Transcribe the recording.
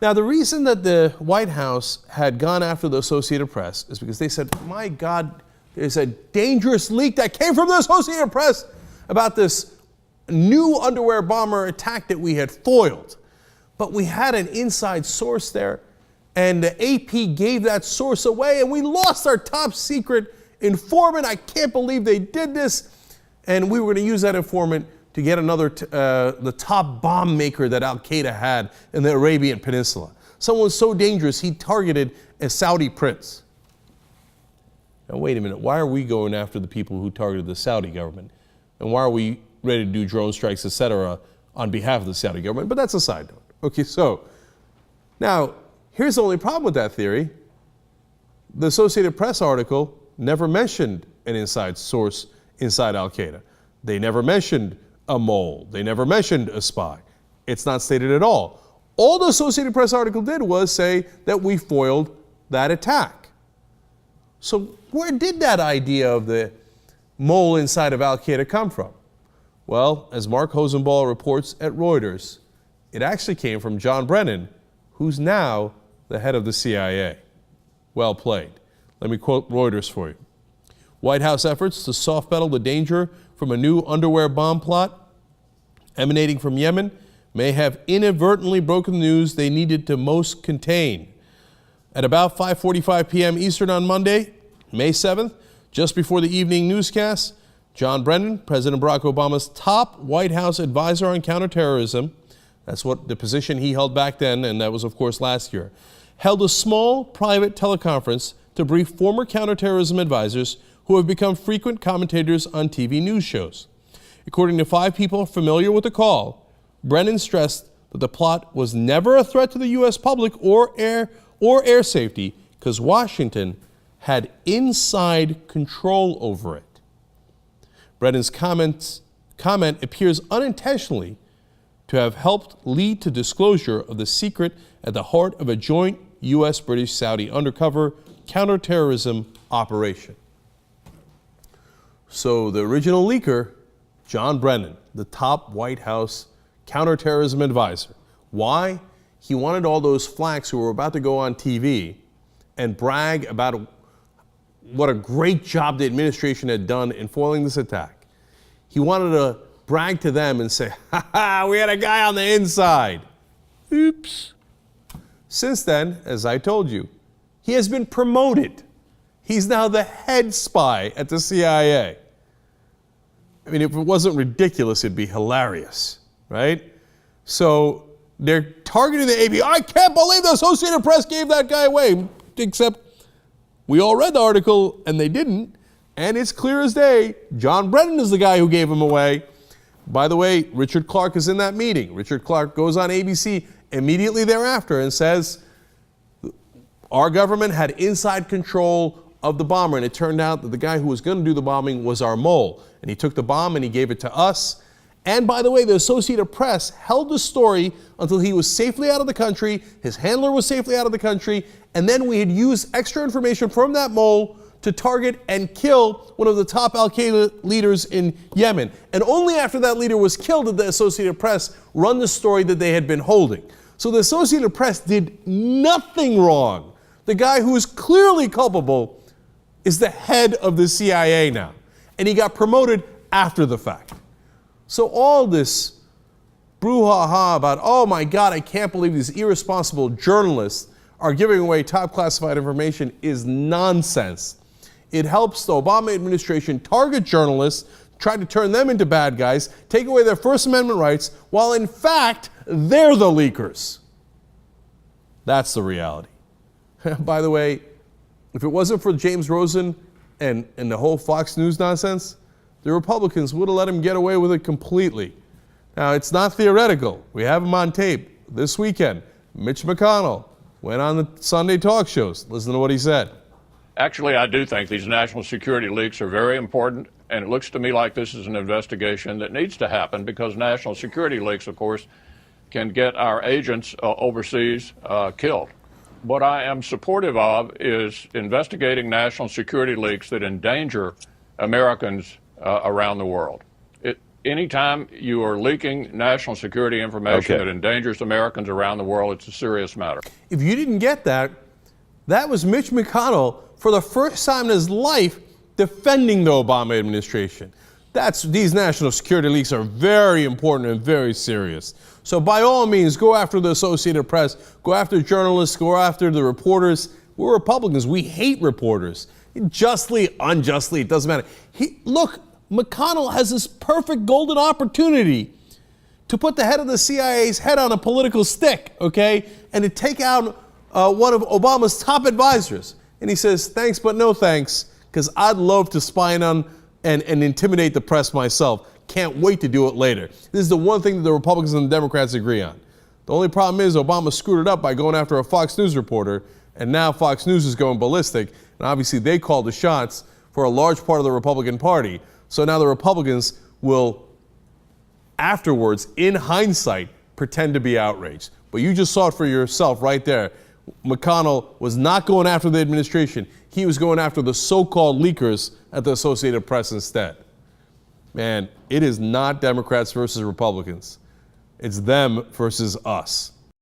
Now, the reason that the White House had gone after the Associated Press is because they said, my God, there's a dangerous leak that came from the Associated Press about this new underwear bomber attack that we had foiled. But we had an inside source there, and the AP gave that source away, and we lost our top secret informant. I can't believe they did this. And we were going to use that informant to get another, the top bomb maker that Al-Qaeda had in the Arabian Peninsula. Someone so dangerous, he targeted a Saudi prince. Now, wait a minute. Why are we going after the people who targeted the Saudi government? And why are we ready to do drone strikes, etc., on behalf of the Saudi government? But that's a side note. Okay, so now here's the only problem with that theory. The Associated Press article never mentioned an inside source inside Al-Qaeda. They never mentioned a mole. They never mentioned a spy. It's not stated at all. All the Associated Press article did was say that we foiled that attack. So where did that idea of the mole inside of Al-Qaeda come from? Well, as Mark Hosenball reports at Reuters, it actually came from John Brennan, who's now the head of the CIA. Well played. Let me quote Reuters for you. White House efforts to soft pedal the danger from a new underwear bomb plot emanating from Yemen may have inadvertently broken the news they needed to most contain. At about 5:45 p.m. Eastern on Monday, May 7th, just before the evening newscast, John Brennan, President Barack Obama's top White House advisor on counterterrorism, that's what the position he held back then, and that was, of course, last year, held a small private teleconference to brief former counterterrorism advisors who have become frequent commentators on TV news shows. According to 5 people familiar with the call, Brennan stressed that the plot was never a threat to the U.S. public or air safety because Washington had inside control over it. Brennan's comment appears unintentionally to have helped lead to disclosure of the secret at the heart of a joint U.S.-British-Saudi undercover counterterrorism operation. So the original leaker, John Brennan, the top White House counterterrorism advisor. Why? He wanted all those flacks who were about to go on TV and brag about what a great job the administration had done in foiling this attack. He wanted to brag to them and say, ha ha, we had a guy on the inside. Oops. Since then, as I told you, he has been promoted. He's now the head spy at the CIA. I mean, if it wasn't ridiculous, it'd be hilarious, right? So they're targeting the AP. I can't believe the Associated Press gave that guy away, except we all read the article and they didn't. And it's clear as day, John Brennan is the guy who gave him away. By the way, Richard Clark is in that meeting. Richard Clark goes on ABC immediately thereafter and says, our government had inside control of the bomber, and it turned out that the guy who was going to do the bombing was our mole. And he took the bomb and he gave it to us. And by the way, the Associated Press held the story until he was safely out of the country, his handler was safely out of the country, and then we had used extra information from that mole to target and kill one of the top Al-Qaeda leaders in Yemen. And only after that leader was killed did the Associated Press run the story that they had been holding. So the Associated Press did nothing wrong. The guy who is clearly culpable is the head of the CIA now. And he got promoted after the fact. So all this brouhaha about, oh my God, I can't believe these irresponsible journalists are giving away top classified information is nonsense. It helps the Obama administration target journalists, try to turn them into bad guys, take away their First Amendment rights, while in fact, they're the leakers. That's the reality. By the way, if it wasn't for James Rosen and the whole Fox News nonsense, the Republicans would have let him get away with it completely. Now, it's not theoretical. We have him on tape. This weekend, Mitch McConnell went on the Sunday talk shows. Listen to what he said. Actually, I do think these national security leaks are very important, and it looks to me like this is an investigation that needs to happen because national security leaks, of course, can get our agents overseas killed. What I am supportive of is investigating national security leaks that endanger Americans around the world. anytime you are leaking national security information that endangers Americans around the world, it's a serious matter. If you didn't get that, that was Mitch McConnell for the first time in his life defending the Obama administration. These national security leaks are very important and very serious. So by all means, go after the Associated Press, go after journalists, go after the reporters. We're Republicans. We hate reporters. Justly, unjustly, it doesn't matter. Look, McConnell has this perfect golden opportunity to put the head of the CIA's head on a political stick, okay, and to take out one of Obama's top advisors. And he says, thanks, but no thanks, because I'd love to spy on and intimidate the press myself. Can't wait to do it later. This is the one thing that the Republicans and the Democrats agree on. The only problem is Obama screwed it up by going after a Fox News reporter, and now Fox News is going ballistic, and obviously they called the shots for a large part of the Republican Party. So now the Republicans will, afterwards, in hindsight, pretend to be outraged. But you just saw it for yourself right there. McConnell was not going after the administration. He was going after the so-called leakers at the Associated Press instead. Man, it is not Democrats versus Republicans. It's them versus us.